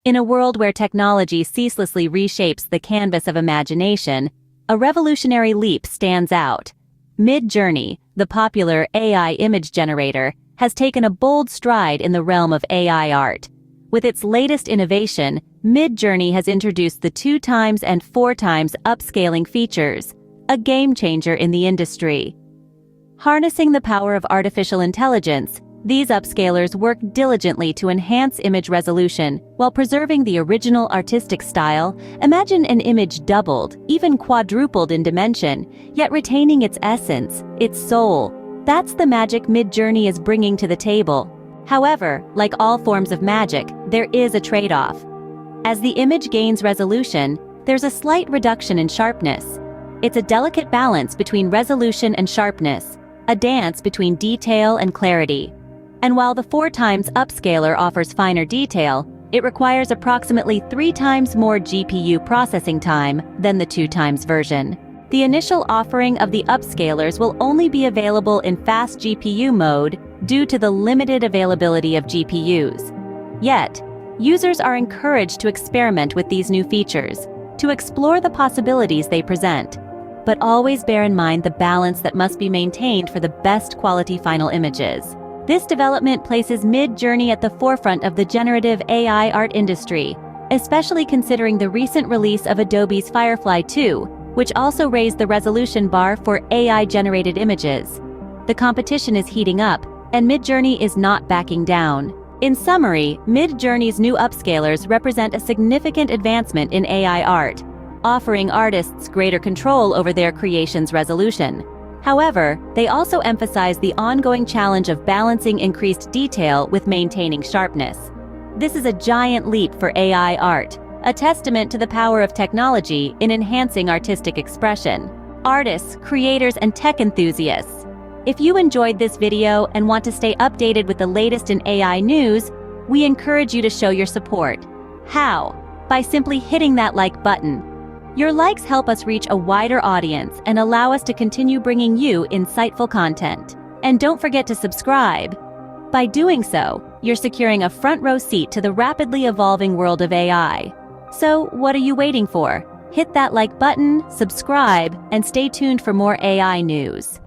In a world where technology ceaselessly reshapes the canvas of imagination, a revolutionary leap stands out. Midjourney, the popular AI image generator, has taken a bold stride in the realm of AI art. With its latest innovation, Midjourney has introduced the 2x and 4x upscaling features, a game-changer in the industry. Harnessing the power of artificial intelligence, these upscalers work diligently to enhance image resolution while preserving the original artistic style. Imagine an image doubled, even quadrupled in dimension, yet retaining its essence, its soul. That's the magic Midjourney is bringing to the table. However, like all forms of magic, there is a trade-off. As the image gains resolution, there's a slight reduction in sharpness. It's a delicate balance between resolution and sharpness, a dance between detail and clarity. And while the 4x upscaler offers finer detail, it requires approximately 3 times more GPU processing time than the 2x version. The initial offering of the upscalers will only be available in fast GPU mode due to the limited availability of GPUs. Yet, users are encouraged to experiment with these new features, to explore the possibilities they present. But always bear in mind the balance that must be maintained for the best quality final images. This development places Midjourney at the forefront of the generative AI art industry, especially considering the recent release of Adobe's Firefly 2, which also raised the resolution bar for AI-generated images. The competition is heating up, and Midjourney is not backing down. In summary, Midjourney's new upscalers represent a significant advancement in AI art, offering artists greater control over their creation's resolution. However, they also emphasize the ongoing challenge of balancing increased detail with maintaining sharpness. This is a giant leap for AI art, a testament to the power of technology in enhancing artistic expression. Artists, creators, and tech enthusiasts, if you enjoyed this video and want to stay updated with the latest in AI news, we encourage you to show your support. How? By simply hitting that like button. Your likes help us reach a wider audience and allow us to continue bringing you insightful content. And don't forget to subscribe. By doing so, you're securing a front row seat to the rapidly evolving world of AI. So, what are you waiting for? Hit that like button, subscribe, and stay tuned for more AI news.